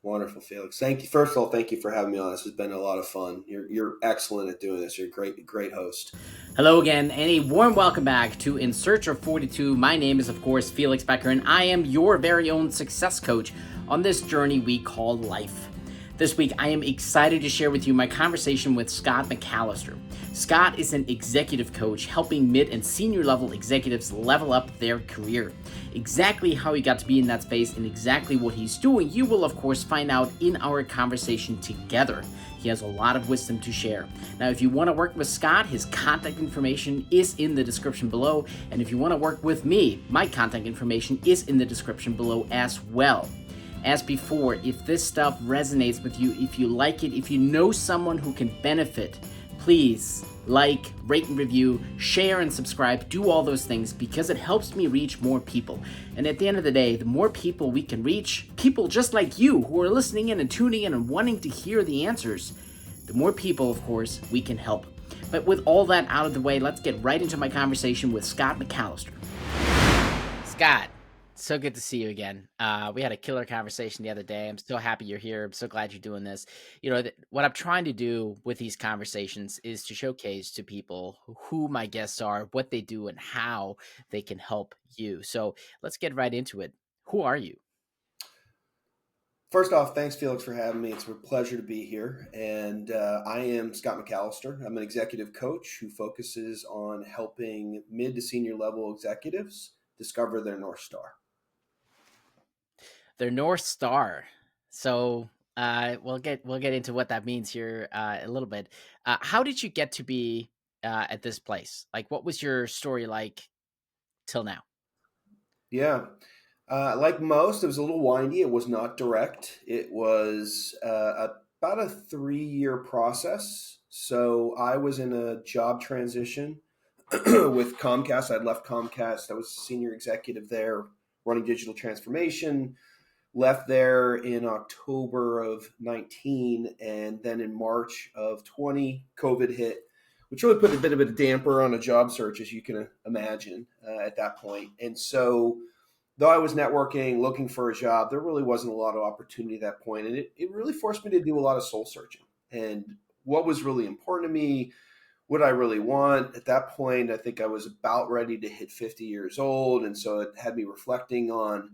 Wonderful, Felix. Thank you. First of all, thank you for having me on. This has been a lot of fun. You're excellent at doing this. You're a great host. Hello again, and a warm welcome back to In Search of 42. My name is, of course, Felix Becker, and I am your very own success coach on this journey we call life. This week, I am excited to share with you my conversation with Scott McAllister. Scott is an executive coach helping mid and senior level executives level up their career. Exactly how he got to be in that space and exactly what he's doing, you will, of course, find out in our conversation together. He has a lot of wisdom to share. Now, if you want to work with Scott, his contact information is in the description below. And if you want to work with me, my contact information is in the description below as well. As before, if this stuff resonates with you, if you like it, if you know someone who can benefit, please like, rate and review, share and subscribe, do all those things because it helps me reach more people. And at the end of the day, the more people we can reach, people just like you who are listening in and tuning in and wanting to hear the answers, the more people, of course, we can help. But with all that out of the way, let's get right into my conversation with Scott McAllister. Scott, so good to see you again. We had a killer conversation the other day. I'm so happy you're here. I'm so glad you're doing this. What I'm trying to do with these conversations is to showcase to people who my guests are, what they do, and how they can help you. So let's get right into it. Who are you? First off, thanks, Felix, for having me. It's a pleasure to be here. And I am Scott McAllister. I'm an executive coach who focuses on helping mid to senior level executives discover their North Star. Their North Star. So we'll get into what that means here a little bit. How did you get to be at this place? Like, what was your story like till now? Yeah. Like most, it was a little windy. It was not direct. It was about a 3-year process. So I was in a job transition with Comcast. I'd left Comcast. I was a senior executive there running digital transformation. Left there in October of 19, and then in March of 20, COVID hit, which really put a bit of a damper on a job search, as you can imagine, at that point. And so, though I was networking, looking for a job, there really wasn't a lot of opportunity at that point. And it really forced me to do a lot of soul searching. And what was really important to me, what I really want. At that point, I think I was about ready to hit 50 years old. And so it had me reflecting on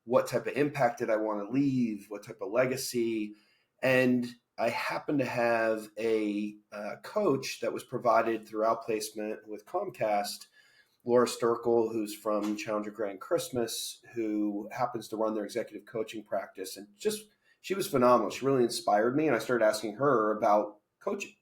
what type of impact did I want to leave, what type of legacy. And I happened to have a coach that was provided through outplacement with Comcast, Laura Sturkle, who's from Challenger Grand Christmas, who happens to run their executive coaching practice. And just, she was phenomenal. She really inspired me. And I started asking her about coaching.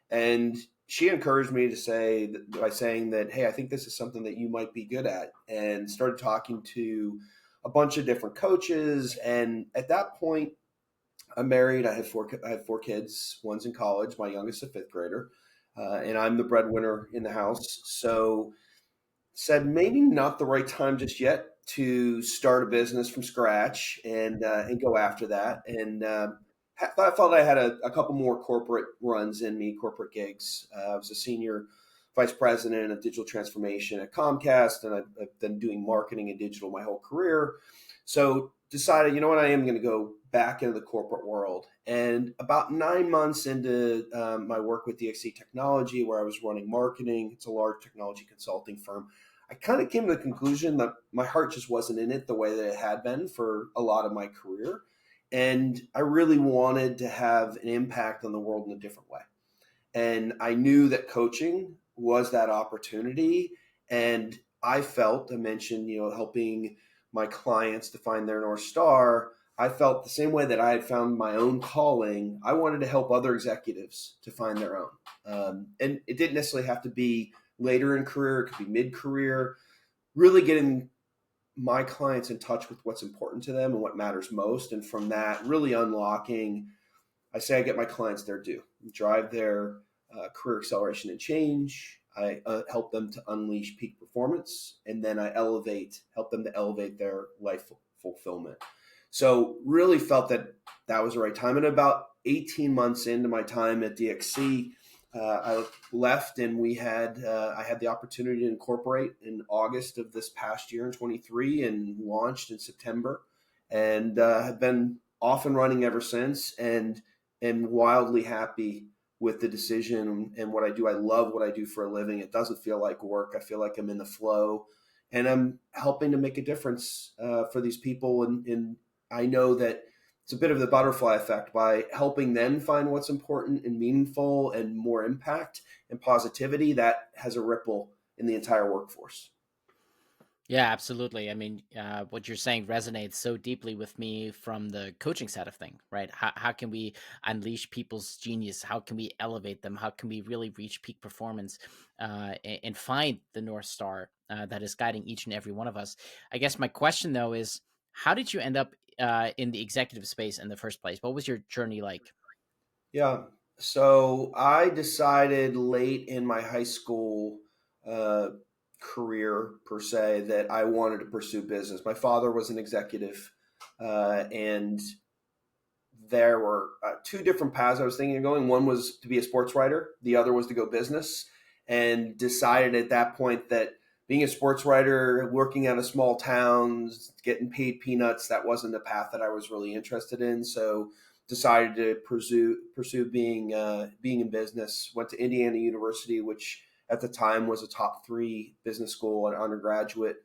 And she encouraged me to say that, by saying that, hey, I think this is something that you might be good at, and started talking to a bunch of different coaches. And at that point, I'm married. I have four kids. One's in college. My youngest, a fifth grader, and I'm the breadwinner in the house. So said maybe not the right time just yet to start a business from scratch and go after that. And I felt I had a couple more corporate runs in me, corporate gigs. I was a senior vice president of digital transformation at Comcast, and I've been doing marketing and digital my whole career. So decided, you know what, I am going to go back into the corporate world. And about 9 months into my work with DXC Technology, where I was running marketing, it's a large technology consulting firm, I kind of came to the conclusion that my heart just wasn't in it the way that it had been for a lot of my career. And I really wanted to have an impact on the world in a different way. And I knew that coaching was that opportunity. And I mentioned, helping my clients to find their North Star. I felt the same way that I had found my own calling. I wanted to help other executives to find their own. And it didn't necessarily have to be later in career. It could be mid-career, really getting my clients in touch with what's important to them and what matters most. And from that, really unlocking, I get my clients their due, drive their career acceleration and change. I help them to unleash peak performance, and then I help them to elevate their life fulfillment. So really felt that was the right time. And about 18 months into my time at DXC, I left, and I had the opportunity to incorporate in August of this past year in 23 and launched in September, and have been off and running ever since, and wildly happy with the decision and what I do. I love what I do for a living. It doesn't feel like work. I feel like I'm in the flow, and I'm helping to make a difference for these people. And I know that it's a bit of the butterfly effect by helping them find what's important and meaningful and more impact and positivity that has a ripple in the entire workforce. Yeah, absolutely. I mean, what you're saying resonates so deeply with me from the coaching side of thing, right? How can we unleash people's genius? How can we elevate them? How can we really reach peak performance and find the North Star that is guiding each and every one of us? I guess my question, though, is how did you end up in the executive space in the first place? What was your journey like? Yeah. So I decided late in my high school uh, career, per se, that I wanted to pursue business. My father was an executive, and there were two different paths I was thinking of going. One was to be a sports writer, the other was to go business, and decided at that point that being a sports writer, working out of small towns, getting paid peanuts, that wasn't the path that I was really interested in. So decided to pursue being in business. Went to Indiana University, which at the time was a top three business school at undergraduate.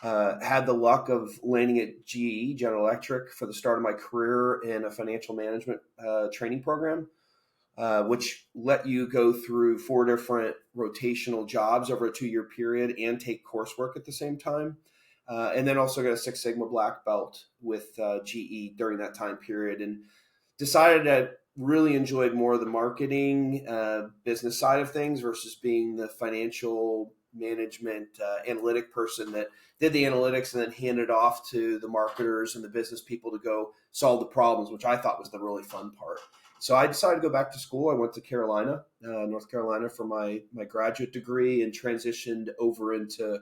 Had the luck of landing at GE, General Electric, for the start of my career in a financial management training program, which let you go through four different rotational jobs over a 2 year period and take coursework at the same time. And then also got a Six Sigma black belt with GE during that time period. And decided I really enjoyed more of the marketing business side of things versus being the financial management analytic person that did the analytics and then handed off to the marketers and the business people to go solve the problems, which I thought was the really fun part. So I decided to go back to school. I went to North Carolina, for my graduate degree, and transitioned over into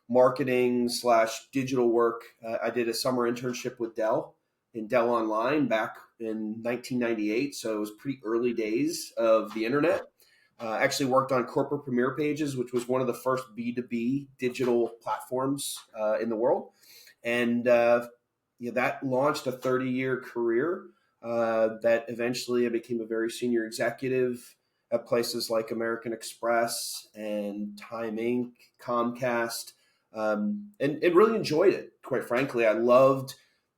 marketing slash digital work. I did a summer internship with Dell in Dell Online back in 1998. So it was pretty early days of the internet. Actually worked on corporate premiere pages, which was one of the first B2B digital platforms in the world. And that launched a 30-year career that eventually I became a very senior executive at places like American Express and Time Inc., Comcast, and really enjoyed it, quite frankly. I loved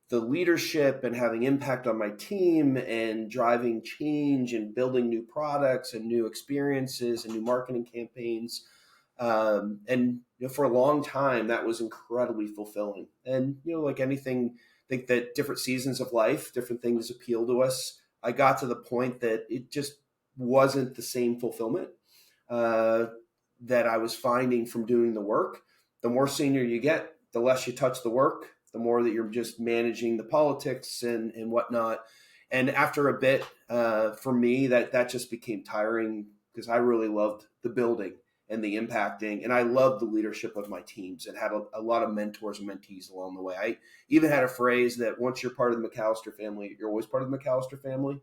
the leadership and having impact on my team and driving change and building new products and new experiences and new marketing campaigns. And for a long time, that was incredibly fulfilling. And like anything, I think that different seasons of life, different things appeal to us. I got to the point that it just wasn't the same fulfillment uh, that I was finding from doing the work. The more senior you get, the less you touch the work, the more that you're just managing the politics and whatnot. And after a bit, for me, that just became tiring because I really loved the building and the impacting, and I loved the leadership of my teams and had a lot of mentors and mentees along the way. I even had a phrase that once you're part of the McAllister family, you're always part of the McAllister family,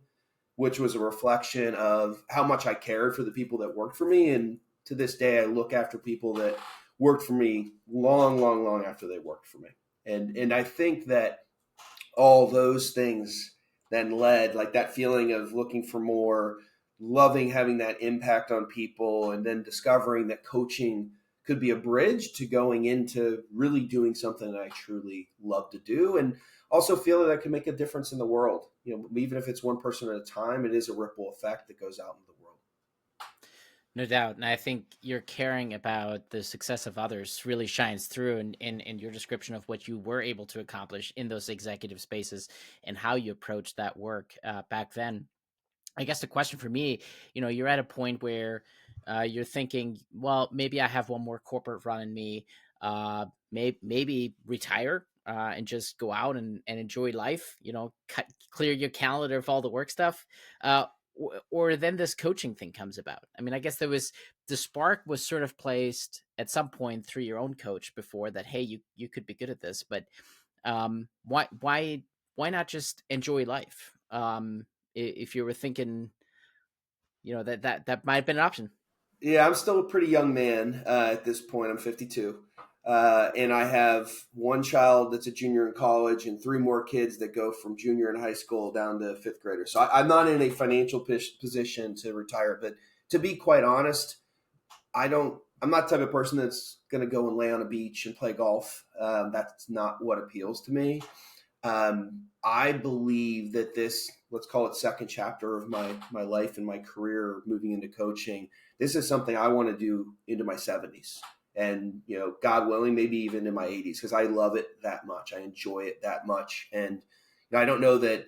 which was a reflection of how much I cared for the people that worked for me. And to this day, I look after people that worked for me long, long, long after they worked for me. And I think that all those things then led, like that feeling of looking for more, loving having that impact on people, and then discovering that coaching could be a bridge to going into really doing something that I truly love to do, and also feel that I can make a difference in the world. Even if it's one person at a time, it is a ripple effect that goes out in the world. No doubt. And I think your caring about the success of others really shines through in your description of what you were able to accomplish in those executive spaces and how you approached that work back then. I guess the question for me, you're at a point where you're thinking, well, maybe I have one more corporate run in me. Maybe retire and just go out and enjoy life. Clear your calendar of all the work stuff. Or then this coaching thing comes about. I mean, I guess the spark was sort of placed at some point through your own coach before that. Hey, you could be good at this, but why not just enjoy life? If you were thinking, that might have been an option. Yeah, I'm still a pretty young man at this point. I'm 52. And I have one child that's a junior in college and three more kids that go from junior in high school down to fifth grader. So I'm not in a financial position to retire. But to be quite honest, I'm not the type of person that's going to go and lay on a beach and play golf. That's not what appeals to me. I believe that this, let's call it second chapter of my life and my career moving into coaching, this is something I want to do into my 70s and, God willing, maybe even in my 80s, because I love it that much. I enjoy it that much. And I don't know that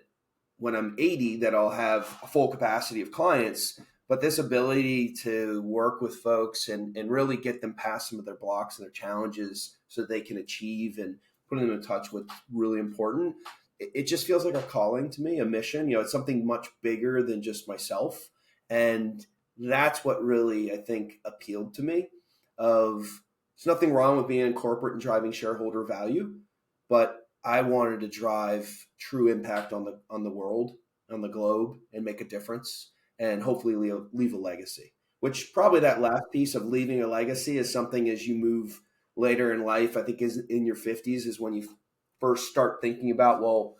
when I'm 80 that I'll have a full capacity of clients, but this ability to work with folks and really get them past some of their blocks and their challenges so that they can achieve and put them in touch with what's really important. It just feels like a calling to me, a mission. It's something much bigger than just myself. And that's what really, I think, appealed to me. There's nothing wrong with being in corporate and driving shareholder value, but I wanted to drive true impact on the world, on the globe, and make a difference, and hopefully leave a legacy. Which probably that last piece of leaving a legacy is something as you move later in life. I think is in your 50s is when you first start thinking about, well,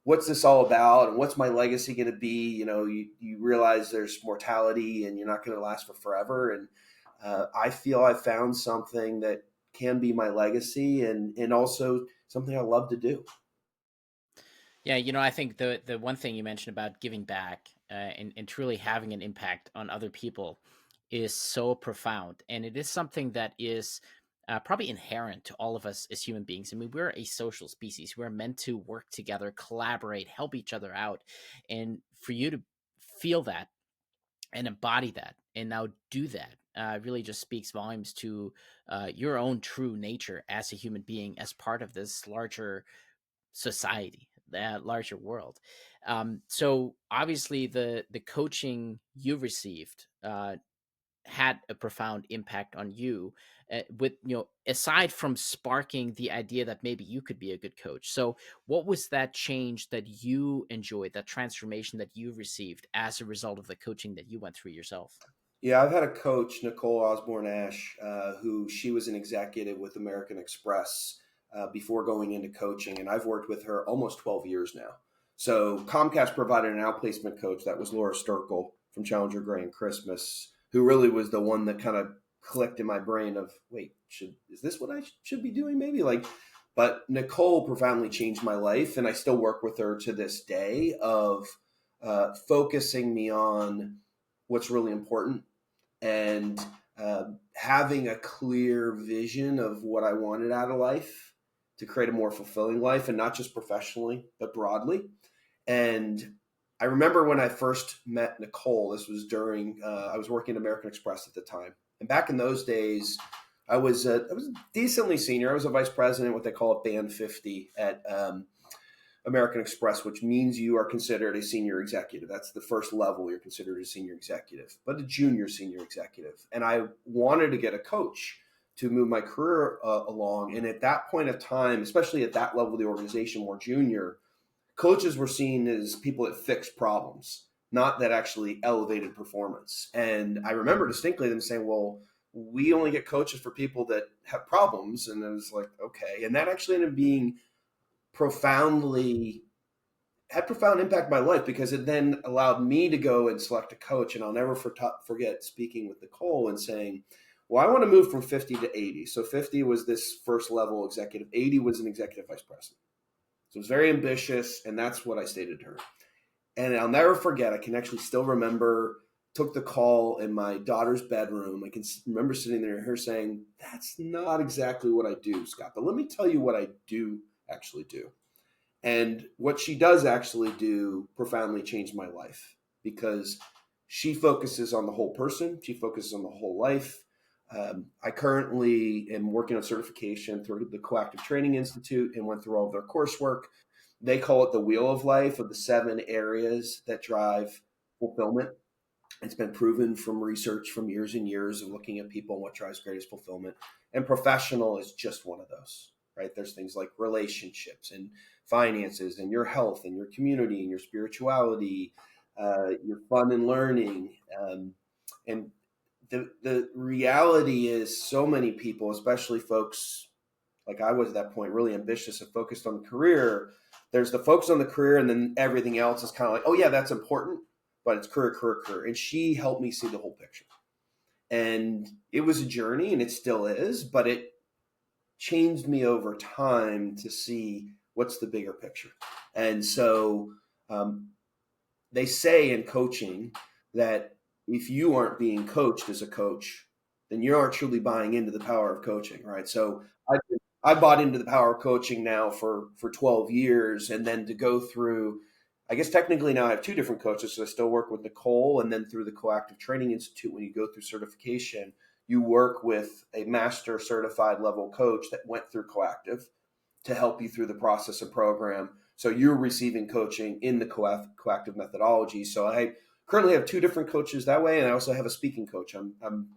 what's this all about, and what's my legacy going to be? You realize there's mortality, and you're not going to last for forever. And I feel I found something that can be my legacy, and also something I love to do. Yeah, I think the one thing you mentioned about giving back and truly having an impact on other people is so profound, and it is something that is probably inherent to all of us as human beings. I mean, we're a social species. We're meant to work together, collaborate, help each other out, and for you to feel that and embody that, and now do that. Really just speaks volumes to your own true nature as a human being, as part of this larger society, that larger world. So obviously, the coaching you received had a profound impact on you. With aside from sparking the idea that maybe you could be a good coach. So, what was that change that you enjoyed, that transformation that you received as a result of the coaching that you went through yourself? Yeah, I've had a coach, Nicole Osborne Ash, who she was an executive with American Express before going into coaching, and I've worked with her almost 12 years now. So Comcast provided an outplacement coach, that was Laura Sturkle from Challenger Gray and Christmas, who really was the one that kind of clicked in my brain of, wait, is this what I should be doing? Maybe but Nicole profoundly changed my life, and I still work with her to this day of focusing me on what's really important and having a clear vision of what I wanted out of life to create a more fulfilling life, and not just professionally, but broadly. And I remember when I first met Nicole, this was during, I was working at American Express at the time. And back in those days, I was decently senior. I was a vice president, what they call a band 50 at American Express, which means you are considered a senior executive. That's the first level you're considered a senior executive, but a junior senior executive. And I wanted to get a coach to move my career along. And at that point of time, especially at that level of the organization, more junior, coaches were seen as people that fixed problems, not that actually elevated performance. And I remember distinctly them saying, well, we only get coaches for people that have problems. And I was like, okay. And that actually ended up being profoundly had profound impact on my life, because it then allowed me to go and select a coach. And I'll never forget speaking with Nicole and saying, well, I want to move from 50 to 80. So 50 was this first level executive, 80 was an executive vice president. So it was very ambitious, and that's what I stated to her. And I'll never forget, I can actually still remember, took the call in my daughter's bedroom. I can remember sitting there and her saying, that's not exactly what I do, Scott, but let me tell you what I do actually do. And what she does actually do profoundly changed my life, because she focuses on the whole person. She focuses on the whole life. I currently am working on certification through the Coactive Training Institute and went through all of their coursework. They call it the wheel of life, of the 7 areas that drive fulfillment. It's been proven from research from years and years of looking at people and what drives greatest fulfillment. And professional is just one of those, right? There's things like relationships and finances and your health and your community and your spirituality, your fun and learning. And the reality is, so many people, especially folks like I was at that point, really ambitious and focused on the career. There's the focus on the career, and then everything else is kind of like, oh yeah, that's important, but it's career, career, career. And she helped me see the whole picture. And it was a journey, and it still is, but it changed me over time to see what's the bigger picture. And so they say in coaching that if you aren't being coached as a coach, then you aren't truly buying into the power of coaching, right? So I bought into the power of coaching now for 12 years, and then to go through, I guess technically now I have two different coaches. So I still work with Nicole, and then through the Coactive Training Institute, when you go through certification, you work with a master certified level coach that went through Coactive to help you through the process and program. So you're receiving coaching in the coactive methodology. So I currently have two different coaches that way, and I also have a speaking coach. I'm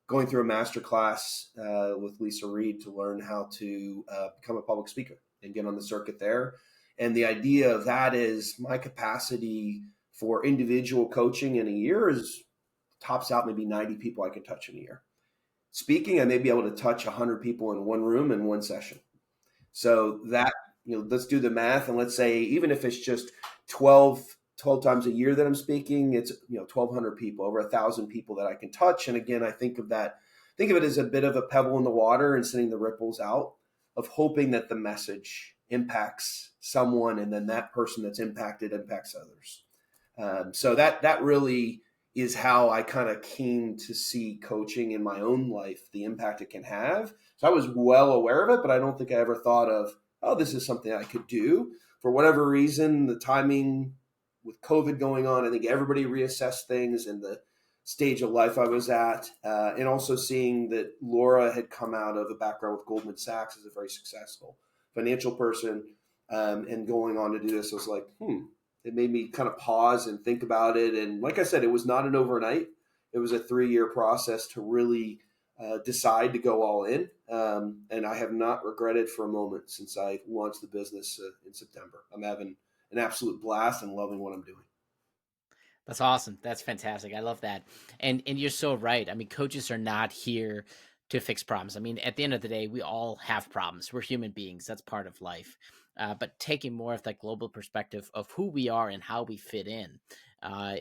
going through a master class with Lisa Reed to learn how to become a public speaker and get on the circuit there. And the idea of that is my capacity for individual coaching in a year is tops out maybe 90 people I can touch in a year. Speaking, I may be able to touch 100 people in one room in one session. So that, let's do the math, and let's say even if it's just 12 times a year that I'm speaking, it's 1,200 people, over 1,000 people that I can touch. And again, I think of it as a bit of a pebble in the water and sending the ripples out, of hoping that the message impacts someone, and then that person that's impacted impacts others. So that really is how I kind of came to see coaching in my own life, the impact it can have. So I was well aware of it, but I don't think I ever thought of, oh, this is something I could do. For whatever reason, the timing with COVID going on, I think everybody reassessed things and the stage of life I was at, and also seeing that Laura had come out of a background with Goldman Sachs as a very successful financial person, and going on to do this, I was like, it made me kind of pause and think about it. And like I said, it was not an overnight. It was a 3-year process to really decide to go all in. And I have not regretted for a moment since I launched the business in September. I'm having an absolute blast and loving what I'm doing. That's awesome. That's fantastic. I love that. And you're so right. I mean, coaches are not here to fix problems. I mean, at the end of the day, we all have problems. We're human beings. That's part of life. But taking more of that global perspective of who we are and how we fit in,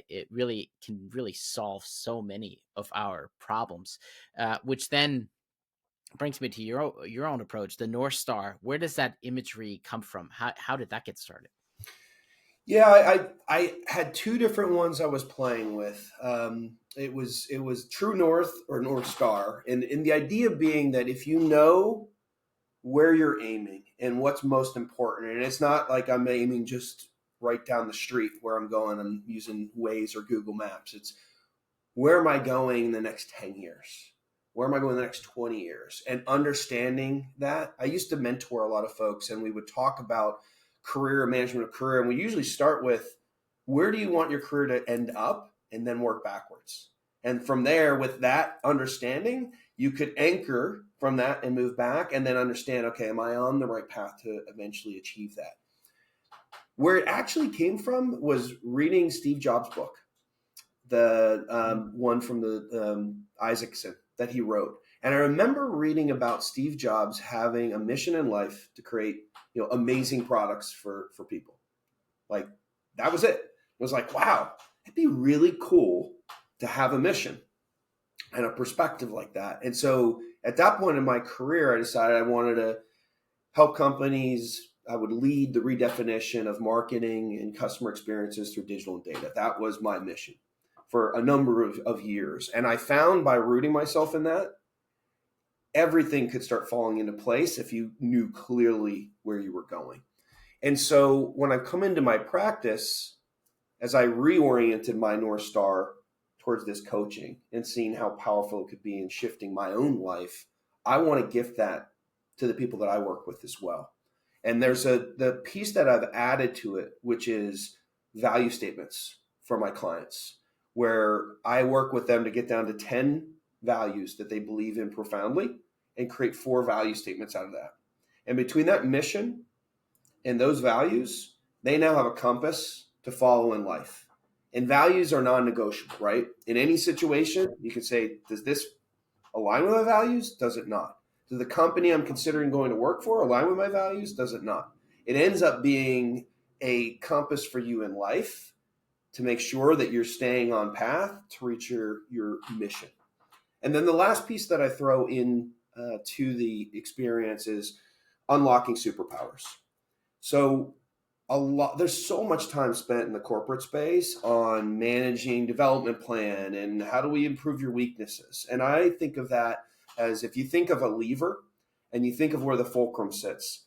it really can really solve so many of our problems, which then brings me to your own approach, the North Star. Where does that imagery come from? How did that get started? Yeah, I had two different ones I was playing with. It was True North or North Star, and the idea being that if you know where you're aiming and what's most important, and it's not like I'm aiming just right down the street where I'm going. I'm using Waze or Google Maps. It's where am I going in the next 10 years? Where am I going in the next 20 years? And understanding that. I used to mentor a lot of folks, and we would talk about career management of career. And we usually start with, where do you want your career to end up? And then work backwards. And from there, with that understanding, you could anchor from that and move back, and then understand, okay, am I on the right path to eventually achieve that? Where it actually came from was reading Steve Jobs' book, the one from the Isaacson that he wrote. And I remember reading about Steve Jobs having a mission in life to create, amazing products for people. Like, that was it. It was like, wow, it'd be really cool to have a mission and a perspective like that. And so at that point in my career, I decided I wanted to help companies. I would lead the redefinition of marketing and customer experiences through digital and data. That was my mission for a number of years. And I found by rooting myself in that, everything could start falling into place if you knew clearly where you were going. And so when I come into my practice, as I reoriented my North Star towards this coaching and seeing how powerful it could be in shifting my own life, I want to gift that to the people that I work with as well. And there's the piece that I've added to it, which is value statements for my clients, where I work with them to get down to 10 values that they believe in profoundly and create 4 value statements out of that. And between that mission and those values, they now have a compass to follow in life. And values are non-negotiable, right? In any situation, you can say, does this align with my values? Does it not? Does the company I'm considering going to work for align with my values? Does it not? It ends up being a compass for you in life to make sure that you're staying on path to reach your mission. And then the last piece that I throw in to the experience is unlocking superpowers. So there's so much time spent in the corporate space on managing development plan and how do we improve your weaknesses. And I think of that as, if you think of a lever and you think of where the fulcrum sits,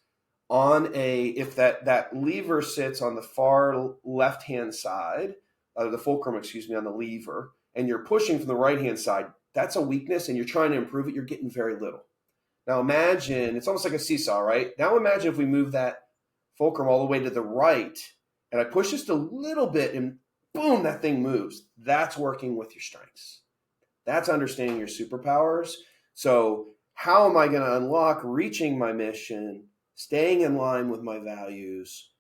if that lever sits on the far left hand side, the fulcrum, excuse me, on the lever, and you're pushing from the right hand side, that's a weakness and you're trying to improve it, you're getting very little. Now imagine, it's almost like a seesaw, right? Now imagine if we move that fulcrum all the way to the right and I push just a little bit and boom, that thing moves. That's working with your strengths. That's understanding your superpowers. So how am I going to unlock reaching my mission, staying in line with my values,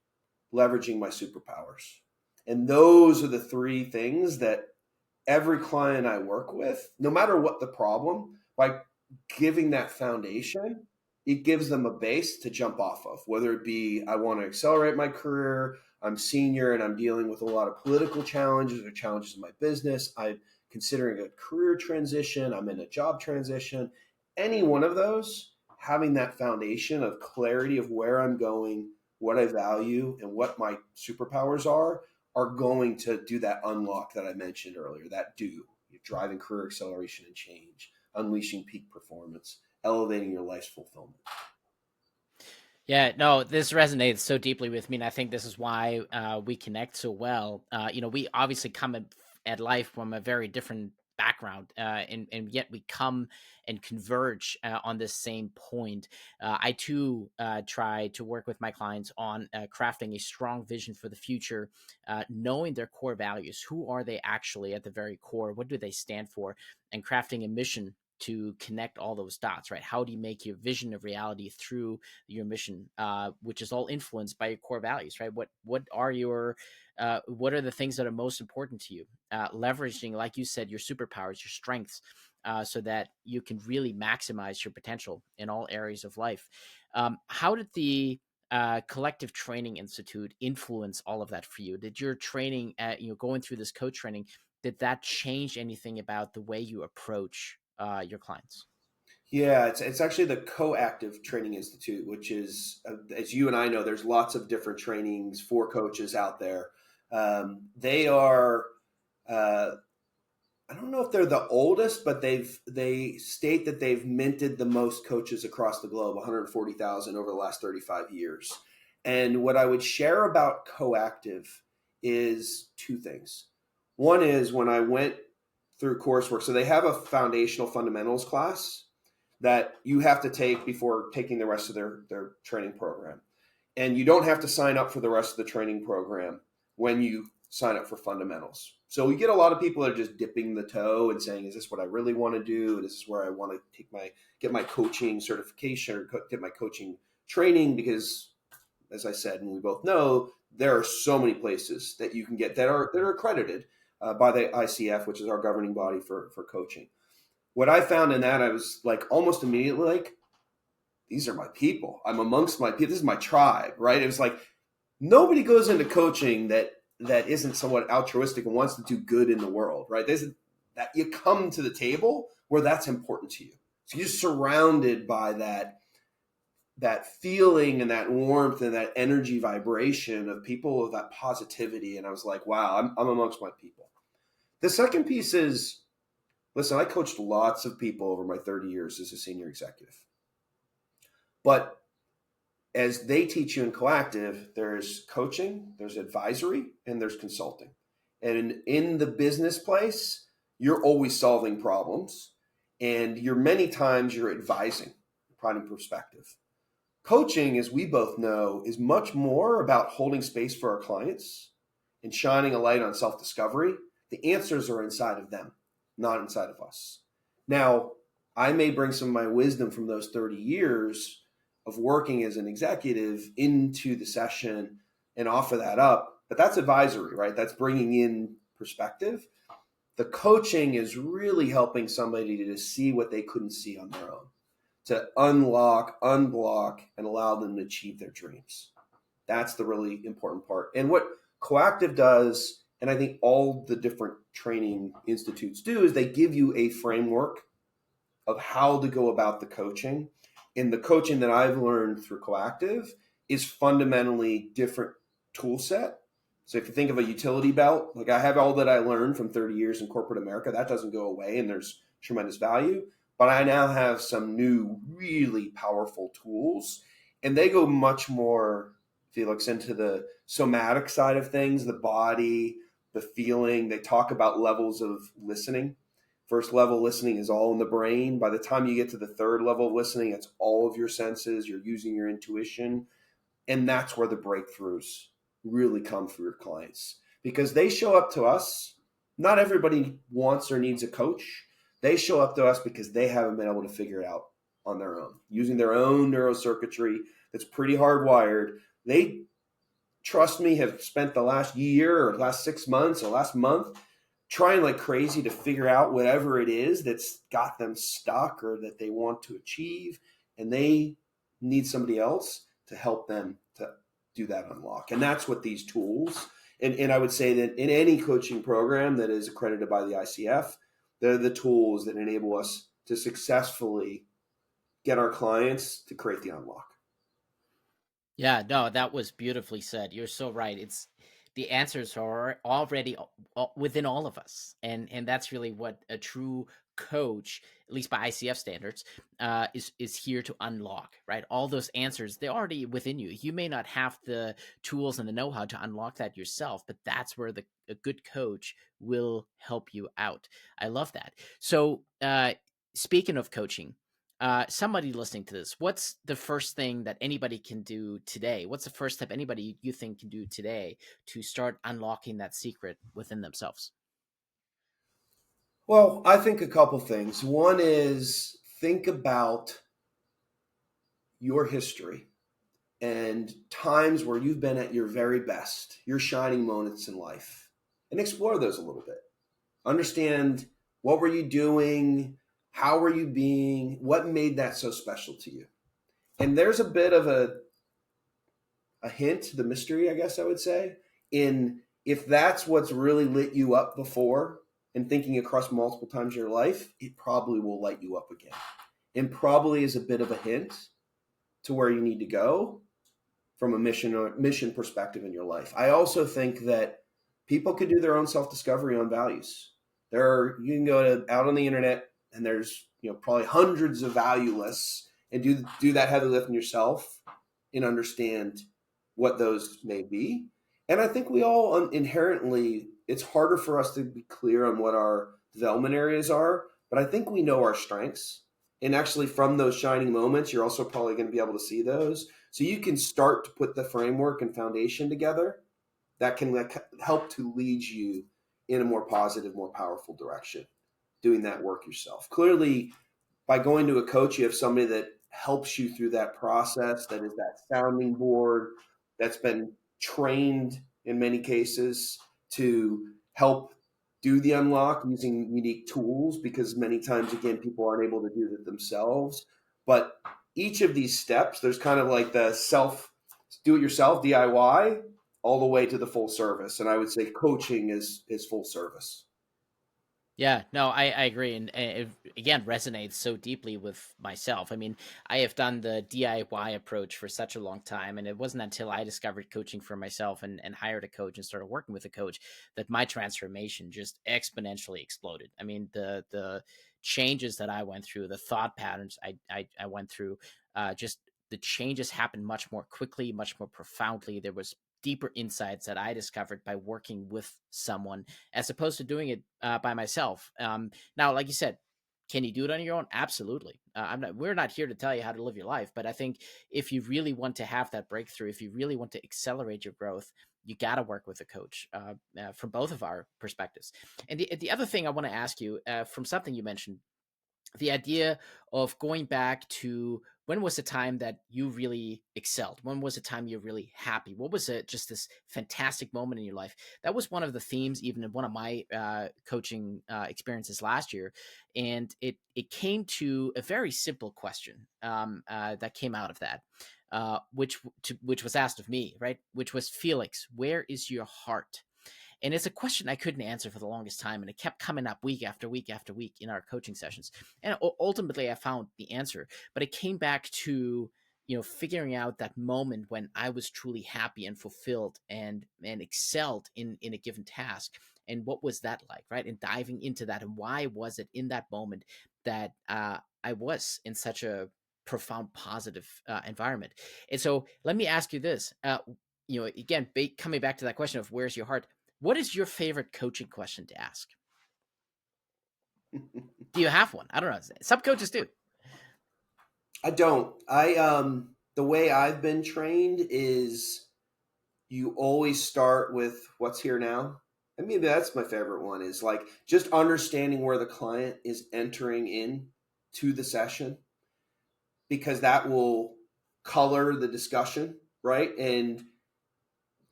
leveraging my superpowers? And those are the three things that every client I work with, no matter what the problem, by giving that foundation, it gives them a base to jump off of, whether it be, I want to accelerate my career, I'm senior and I'm dealing with a lot of political challenges or challenges in my business, I'm considering a career transition, I'm in a job transition. Any one of those, having that foundation of clarity of where I'm going, what I value, and what my superpowers are going to do that unlock that I mentioned earlier, that you're driving career acceleration and change, unleashing peak performance, elevating your life's fulfillment. Yeah, no, this resonates so deeply with me, and I think this is why we connect so well. We obviously come at life from a very different background, and yet we come and converge on this same point. I too try to work with my clients on crafting a strong vision for the future, knowing their core values. Who are they actually at the very core? What do they stand for? And crafting a mission to connect all those dots, right? How do you make your vision of reality through your mission, which is all influenced by your core values, right? What are the things that are most important to you? Leveraging, like you said, your superpowers, your strengths, so that you can really maximize your potential in all areas of life. How did the Collective Training Institute influence all of that for you? Did your training, going through this coach training, did that change anything about the way you approach your clients? Yeah, it's actually the Coactive Training Institute, which is, as you and I know, there's lots of different trainings for coaches out there. They are, I don't know if they're the oldest, but they state that they've minted the most coaches across the globe, 140,000 over the last 35 years. And what I would share about Coactive is two things. One is when I went through coursework, so they have a foundational fundamentals class that you have to take before taking the rest of their training program. And you don't have to sign up for the rest of the training program when you sign up for fundamentals. So we get a lot of people that are just dipping the toe and saying, is this what I really want to do? Is this where I want to get my coaching certification or get my coaching training? Because as I said, and we both know, there are so many places that you can get that are accredited by the ICF, which is our governing body for coaching. What I found in that, I was like almost immediately like, these are my people. I'm amongst my people. This is my tribe, right? It was like nobody goes into coaching that isn't somewhat altruistic and wants to do good in the world, right? That you come to the table where that's important to you. So you're surrounded by that feeling and that warmth and that energy vibration of people with that positivity. And I was like, wow, I'm amongst my people. The second piece is, listen, I coached lots of people over my 30 years as a senior executive. But as they teach you in Coactive, there's coaching, there's advisory, and there's consulting. And in the business place, you're always solving problems. And many times you're advising, providing perspective. Coaching, as we both know, is much more about holding space for our clients and shining a light on self-discovery. The answers are inside of them, not inside of us. Now, I may bring some of my wisdom from those 30 years of working as an executive into the session and offer that up, but that's advisory, right? That's bringing in perspective. The coaching is really helping somebody to see what they couldn't see on their own. to unlock, unblock, and allow them to achieve their dreams. That's the really important part. And what Coactive does, and I think all the different training institutes do, is they give you a framework of how to go about the coaching. And the coaching that I've learned through Coactive is fundamentally different tool set. So if you think of a utility belt, like I have all that I learned from 30 years in corporate America, that doesn't go away and there's tremendous value. But I now have some new, really powerful tools, and they go much more, Felix, into the somatic side of things, the body, the feeling. They talk about levels of listening. First level listening is all in the brain. By the time you get to the third level of listening, it's all of your senses. You're using your intuition. And that's where the breakthroughs really come for your clients because they show up to us. Not everybody wants or needs a coach. They show up to us because they haven't been able to figure it out on their own, using their own neurocircuitry that's pretty hardwired. They, trust me, have spent the last year or last 6 months or last month trying like crazy to figure out whatever it is that's got them stuck or that they want to achieve. And they need somebody else to help them to do that unlock. And that's what these tools, and I would say that in any coaching program that is accredited by the ICF, they're the tools that enable us to successfully get our clients to create the unlock. Yeah, no, that was beautifully said. You're so right. It's the answers are already within all of us, and that's really what a true coach, at least by ICF standards, is here to unlock. Right, all those answers they're already within you. You may not have the tools and the know-how to unlock that yourself, but that's where a good coach will help you out. I love that. So, speaking of coaching, somebody listening to this, what's the first thing that anybody can do today? What's the first step anybody you think can do today to start unlocking that secret within themselves? Well, I think a couple things. One is think about your history and times where you've been at your very best, your shining moments in life, and explore those a little bit. Understand what were you doing, how were you being, what made that so special to you. And there's a bit of a hint, the mystery, I guess I would say, in if that's what's really lit you up before and thinking across multiple times in your life, it probably will light you up again. And probably is a bit of a hint to where you need to go from a mission perspective in your life. I also think that people could do their own self-discovery on values. You can go out on the internet and there's probably hundreds of value lists and do that heavy lifting yourself and understand what those may be. And I think we all inherently, it's harder for us to be clear on what our development areas are, but I think we know our strengths. And actually, from those shining moments, you're also probably going to be able to see those. So you can start to put the framework and foundation together that can help to lead you in a more positive, more powerful direction, doing that work yourself. Clearly, by going to a coach, you have somebody that helps you through that process, that is that sounding board, that's been trained in many cases to help do the unlock using unique tools, because many times, again, people aren't able to do that themselves. But each of these steps, there's kind of like the do it yourself, DIY, all the way to the full service. And I would say coaching is full service. Yeah, no, I agree. And it, again, resonates so deeply with myself. I mean, I have done the DIY approach for such a long time. And it wasn't until I discovered coaching for myself and hired a coach and started working with a coach that my transformation just exponentially exploded. I mean, the changes that I went through, the thought patterns I went through, just the changes happened much more quickly, much more profoundly. There was deeper insights that I discovered by working with someone as opposed to doing it by myself. Now, like you said, can you do it on your own? Absolutely. We're not here to tell you how to live your life, but I think if you really want to have that breakthrough, if you really want to accelerate your growth, you got to work with a coach from both of our perspectives. And the other thing I want to ask you from something you mentioned, the idea of going back to when was the time that you really excelled? When was the time you're really happy? What was it? Just this fantastic moment in your life? That was one of the themes, even in one of my coaching experiences last year, and it came to a very simple question that came out of that, which was asked of me, right? Which was, Felix, where is your heart? And it's a question I couldn't answer for the longest time. And it kept coming up week after week after week in our coaching sessions. And ultimately, I found the answer. But it came back to, figuring out that moment when I was truly happy and fulfilled and excelled in a given task. And what was that like, right? And diving into that. And why was it in that moment that I was in such a profound positive environment? And so let me ask you this. Again, coming back to that question of where's your heart, what is your favorite coaching question to ask? Do you have one? I don't know. Some coaches do. I don't. The way I've been trained is you always start with what's here now. I mean, that's my favorite one, is like just understanding where the client is entering in to the session, because that will color the discussion, right? And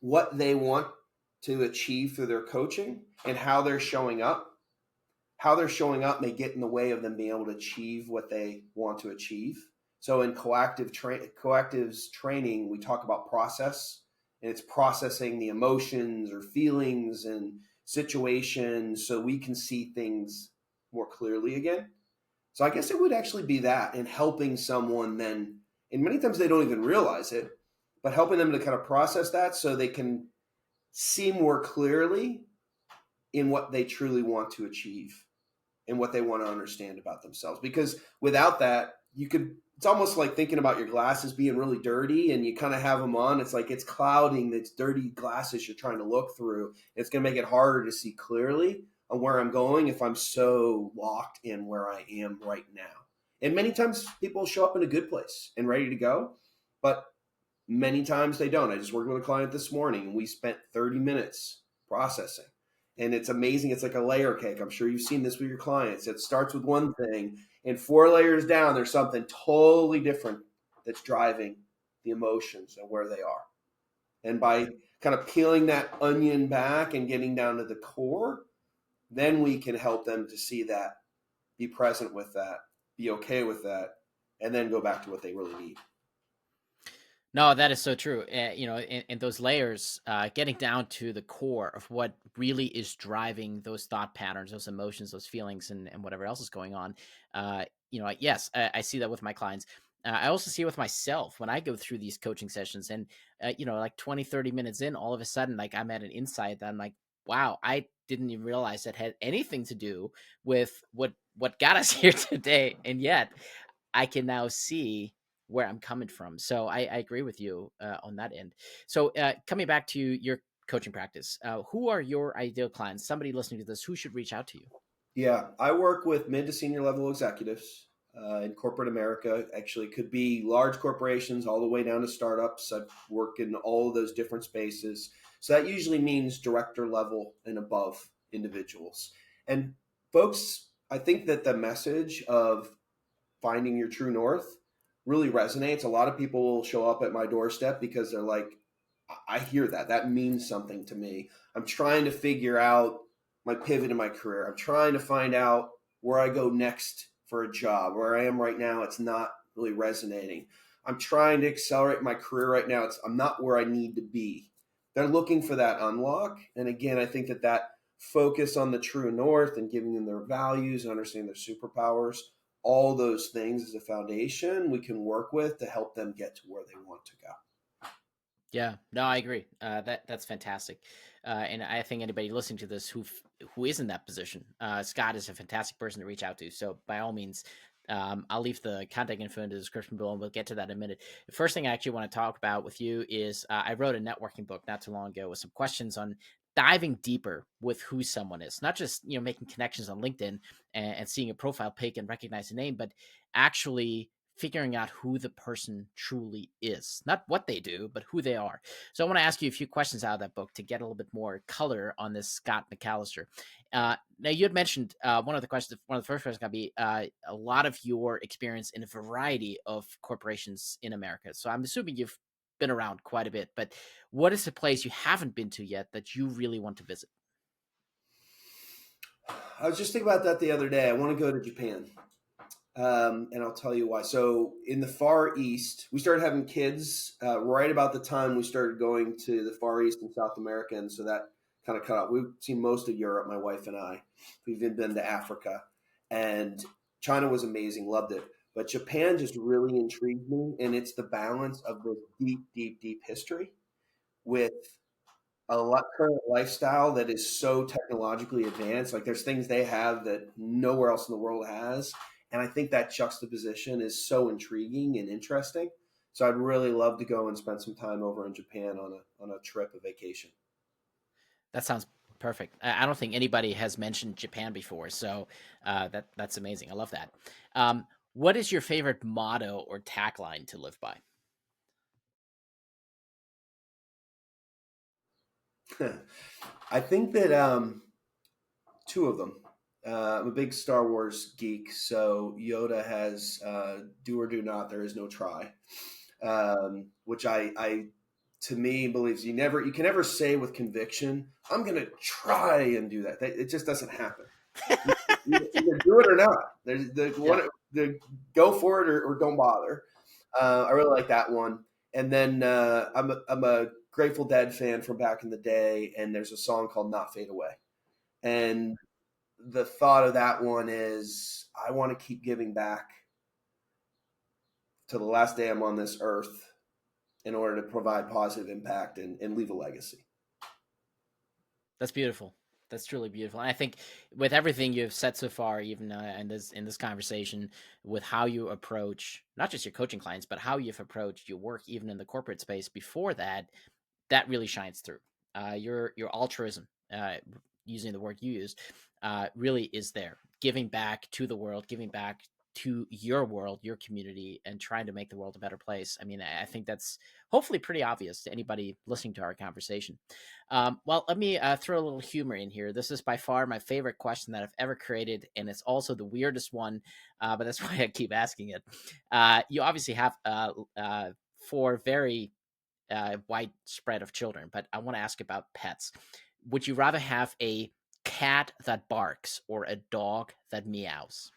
what they want to achieve through their coaching and how they're showing up. How they're showing up may get in the way of them being able to achieve what they want to achieve. So in coactives training, we talk about process, and it's processing the emotions or feelings and situations so we can see things more clearly again. So I guess it would actually be that, in helping someone then, and many times they don't even realize it, but helping them to kind of process that so they can see more clearly in what they truly want to achieve and what they want to understand about themselves. Because without that, it's almost like thinking about your glasses being really dirty and you kind of have them on. It's like it's clouding it's dirty glasses you're trying to look through. It's going to make it harder to see clearly on where I'm going if I'm so locked in where I am right now. And many times people show up in a good place and ready to go, but many times they don't. I just worked with a client this morning and we spent 30 minutes processing. And it's amazing. It's like a layer cake. I'm sure you've seen this with your clients. It starts with one thing, and 4 layers down, there's something totally different that's driving the emotions and where they are. And by kind of peeling that onion back and getting down to the core, then we can help them to see that, be present with that, be okay with that, and then go back to what they really need. No, that is so true. In those layers, getting down to the core of what really is driving those thought patterns, those emotions, those feelings, and whatever else is going on. Yes, I see that with my clients. I also see it with myself when I go through these coaching sessions and, like 20, 30 minutes in, all of a sudden, like I'm at an insight that I'm like, wow, I didn't even realize that had anything to do with what got us here today. And yet I can now see where I'm coming from. So I agree with you on that end. So coming back to your coaching practice, who are your ideal clients? Somebody listening to this, who should reach out to you? Yeah, I work with mid to senior level executives in corporate America. Actually, it could be large corporations all the way down to startups. I've worked in all of those different spaces. So that usually means director level and above individuals. And folks, I think that the message of finding your true north really resonates. A lot of people will show up at my doorstep because they're like, I hear that. That means something to me. I'm trying to figure out my pivot in my career. I'm trying to find out where I go next for a job. Where I am right now, it's not really resonating. I'm trying to accelerate my career right now. I'm not where I need to be. They're looking for that unlock. And again, I think that focus on the true north and giving them their values and understanding their superpowers, all those things as a foundation we can work with to help them get to where they want to go. Yeah, no, I agree. That's fantastic, and I think anybody listening to this who is in that position, Scott is a fantastic person to reach out to. So by all means, I'll leave the contact info in the description below, and we'll get to that in a minute. The first thing I actually want to talk about with you is I wrote a networking book not too long ago with some questions on diving deeper with who someone is, not just making connections on LinkedIn and seeing a profile pic and recognize a name, but actually figuring out who the person truly is, not what they do, but who they are. So I want to ask you a few questions out of that book to get a little bit more color on this Scott McAllister. Now, you had mentioned one of the questions, one of the first questions got to be a lot of your experience in a variety of corporations in America. So I'm assuming you've been around quite a bit, but what is the place you haven't been to yet that you really want to visit? I was just thinking about that the other day. I want to go to Japan. And I'll tell you why. So, in the Far East, we started having kids right about the time we started going to the Far East and South America. And so that kind of cut off. We've seen most of Europe, my wife and I. We've even been to Africa. And China was amazing, loved it. But Japan just really intrigued me. And it's the balance of this deep, deep, deep history with a lot current lifestyle that is so technologically advanced. Like there's things they have that nowhere else in the world has. And I think that juxtaposition is so intriguing and interesting. So I'd really love to go and spend some time over in Japan on a trip, a vacation. That sounds perfect. I don't think anybody has mentioned Japan before, so that's amazing. I love that. What is your favorite motto or tagline to live by? I think that two of them. I'm a big Star Wars geek, so Yoda has "Do or do not. There is no try," which I to me believes you can never say with conviction, "I'm going to try and do that." It just doesn't happen. Either do it or not. There's the Yeah, one the go for it or don't bother. I really like that one. And then I'm a Grateful Dead fan from back in the day, and there's a song called "Not Fade Away." And the thought of that one is I want to keep giving back to the last day I'm on this earth in order to provide positive impact and leave a legacy. that's beautiful. That's truly beautiful. And I think with everything you've said so far, even in this conversation, with how you approach not just your coaching clients, but how you've approached your work, even in the corporate space before that, that really shines through. Your altruism, using the word you used, really is there. Giving back to the world, giving back to your world, your community, and trying to make the world a better place. I mean, I think that's hopefully pretty obvious to anybody listening to our conversation. Well, let me throw a little humor in here. This is by far my favorite question that I've ever created, and it's also the weirdest one, but that's why I keep asking it. You obviously have four very widespread of children, but I want to ask about pets. Would you rather have a cat that barks or a dog that meows?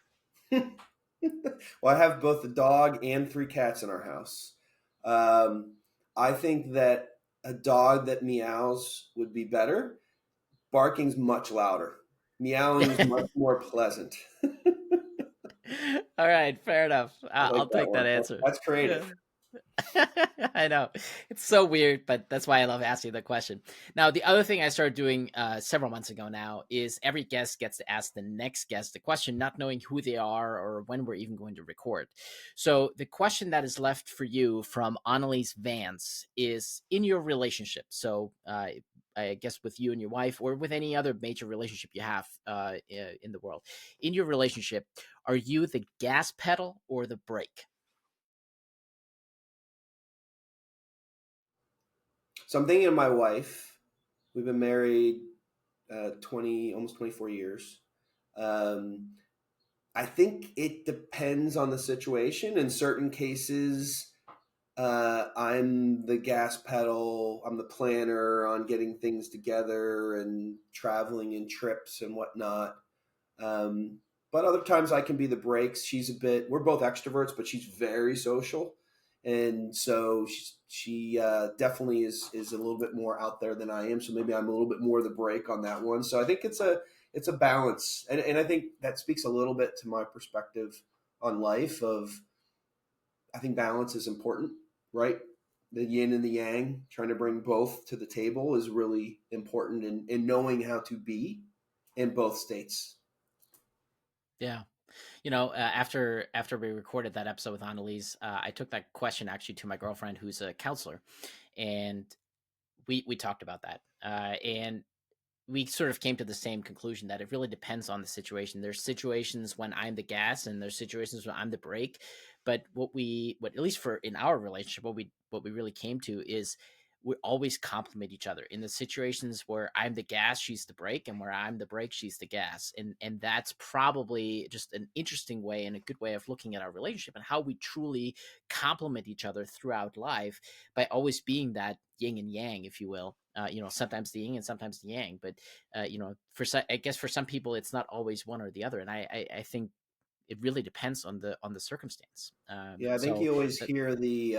Well, I have both a dog and three cats in our house. Um, I think that a dog that meows would be better. Barking's much louder. Meowing is much more pleasant. All right, fair enough. I like I'll that take that one. answer. That's Yeah. creative. I know. It's so weird, but that's why I love asking the question. Now, the other thing I started doing several months ago now is every guest gets to ask the next guest the question, not knowing who they are or when we're even going to record. So, the question that is left for you from Annalise Vance is in your relationship. So, I guess with you and your wife, or with any other major relationship you have in the world, in your relationship, are you the gas pedal or the brake? So I'm thinking of my wife. We've been married 20, almost 24 years. Um, I think it depends on the situation. In certain cases, I'm the gas pedal. I'm the planner on getting things together and traveling and trips and whatnot. Um, but other times I can be the brakes. We're both extroverts, but she's very social. And so she definitely is a little bit more out there than I am. So maybe I'm a little bit more the brake on that one. So I think it's a balance. And I think that speaks a little bit to my perspective on life of I think balance is important, right? The yin and the yang, trying to bring both to the table is really important in knowing how to be in both states. Yeah. After we recorded that episode with Annalise, I took that question actually to my girlfriend, who's a counselor, and we talked about that, and we sort of came to the same conclusion that it really depends on the situation. There's situations when I'm the gas, and there's situations when I'm the brake, But what at least for in our relationship, what we really came to is we always complement each other in the situations where I'm the gas, she's the brake, and where I'm the brake, she's the gas. And that's probably just an interesting way and a good way of looking at our relationship and how we truly complement each other throughout life by always being that yin and yang, if you will. Sometimes the yin and sometimes the yang, but I guess for some people it's not always one or the other, and I think it really depends on the circumstance. Yeah, I think So you always hear the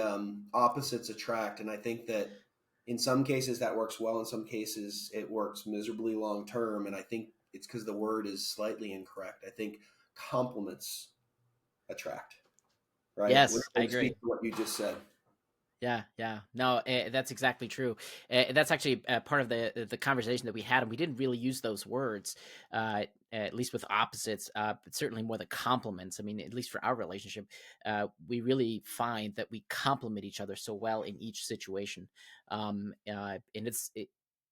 opposites attract, and I think that in some cases that works well. In some cases, it works miserably long term, and I think it's because the word is slightly incorrect. I think compliments attract, right? Which yes, I would speak agree. to what you just said. Yeah, yeah. No, that's exactly true. That's actually part of the conversation that we had, and we didn't really use those words, at least with opposites, but certainly more the compliments. I mean, at least for our relationship, we really find that we complement each other so well in each situation. And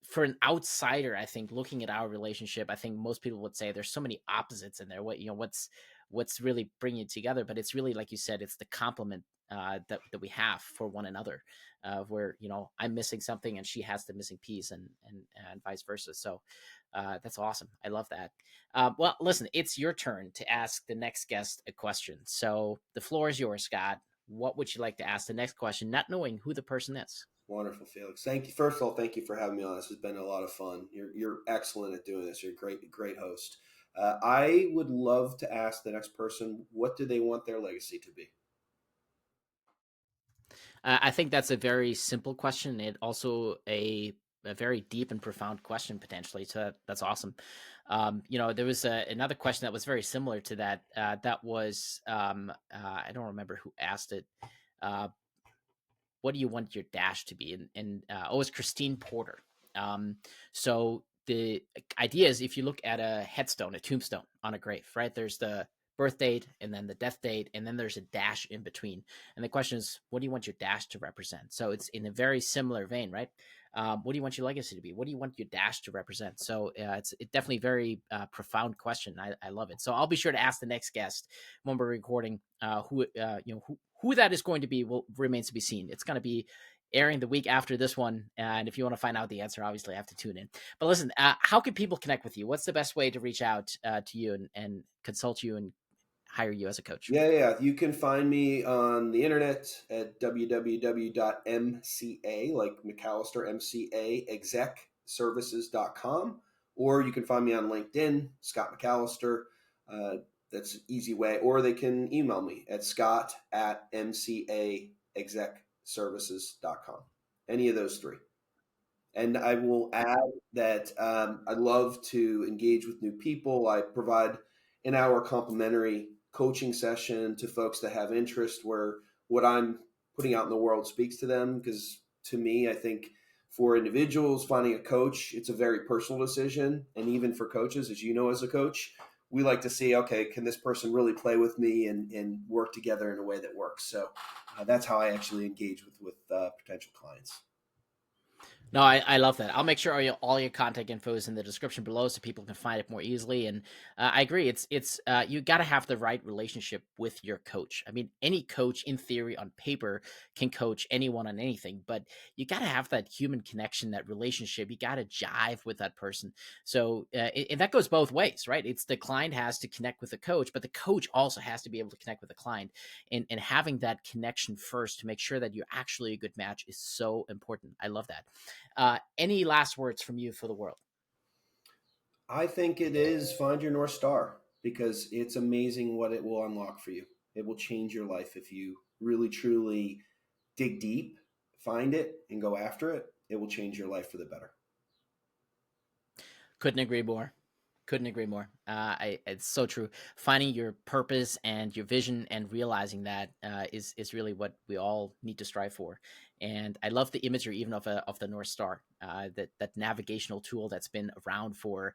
for an outsider, I think looking at our relationship, I think most people would say there's so many opposites in there. What's really bringing it together? But it's really like you said, it's the complement that we have for one another, where I'm missing something and she has the missing piece, and vice versa. So that's awesome. I love that. Well, listen, it's your turn to ask the next guest a question. So the floor is yours, Scott. What would you like to ask the next question, not knowing who the person is? Wonderful, Felix. Thank you. First of all, thank you for having me on. This has been a lot of fun. You're excellent at doing this. You're a great host. I would love to ask the next person, what do they want their legacy to be? I think that's a very simple question. It also a very deep and profound question potentially. So that's awesome. There was another question that was very similar to that. That was I don't remember who asked it. Uh, what do you want your dash to be? And it was Christine Porter. Um, so the idea is if you look at a headstone, a tombstone on a grave, right? There's the birth date and then the death date, and then there's a dash in between. And the question is, what do you want your dash to represent? So it's in a very similar vein, right? What do you want your legacy to be? What do you want your dash to represent? So it's definitely very profound question. I love it. So I'll be sure to ask the next guest when we're recording who that is going to be will remains to be seen. It's going to be airing the week after this one, and if you want to find out the answer, obviously I have to tune in. But listen, how can people connect with you? What's the best way to reach out to you and consult you and hire you as a coach? Yeah. You can find me on the internet at www.mca, like McAllister, MCA, execservices.com, or you can find me on LinkedIn, Scott McAllister. That's an easy way. Or they can email me at scott@mcaexecservices.com. Any of those three. And I will add that I love to engage with new people. I provide an hour complimentary coaching session to folks that have interest where what I'm putting out in the world speaks to them. Because to me, I think for individuals, finding a coach, it's a very personal decision. And even for coaches, as you know, as a coach, we like to see, okay, can this person really play with me and work together in a way that works? So that's how I actually engage with potential clients. No, I love that. I'll make sure all your contact info is in the description below so people can find it more easily. And I agree. It's you got to have the right relationship with your coach. I mean, any coach in theory on paper can coach anyone on anything, but you got to have that human connection, that relationship. You got to jive with that person. So and that goes both ways, right? It's the client has to connect with the coach, but the coach also has to be able to connect with the client. And having that connection first to make sure that you're actually a good match is so important. I love that. Any last words from you for the world? I think it is find your North Star because it's amazing what it will unlock for you. It will change your life if you really, truly dig deep, find it, and go after it. It will change your life for the better. Couldn't agree more. Couldn't agree more. It's so true. Finding your purpose and your vision and realizing that is really what we all need to strive for. And I love the imagery even of the North Star, that navigational tool that's been around for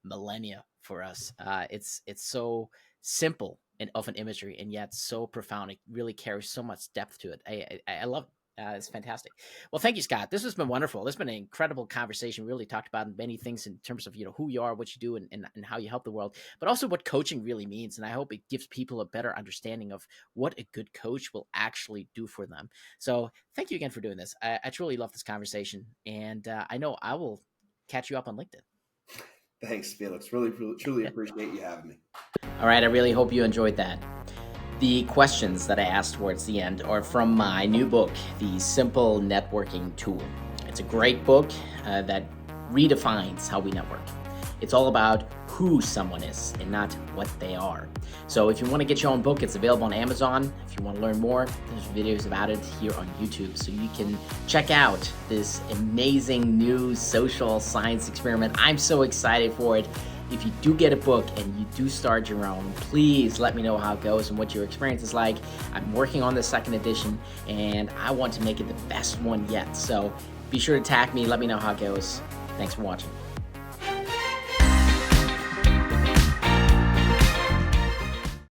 millennia for us. It's so simple and of an imagery and yet so profound. It really carries so much depth to it. I love it. It's fantastic. Well, thank you, Scott. This has been wonderful. This has been an incredible conversation. We really talked about many things in terms of who you are, what you do, and how you help the world, but also what coaching really means. And I hope it gives people a better understanding of what a good coach will actually do for them. So thank you again for doing this. I truly love this conversation, and I know I will catch you up on LinkedIn. Thanks, Felix. Really, truly appreciate you having me. All right. I really hope you enjoyed that. The questions that I asked towards the end are from my new book, The Simple Networking Tool. It's a great book that redefines how we network. It's all about who someone is and not what they are. So if you want to get your own book, it's available on Amazon. If you want to learn more, there's videos about it here on YouTube. So you can check out this amazing new social science experiment. I'm so excited for it. If you do get a book and you do start your own, please let me know how it goes and what your experience is like. I'm working on the second edition and I want to make it the best one yet. So be sure to tag me, let me know how it goes. Thanks for watching.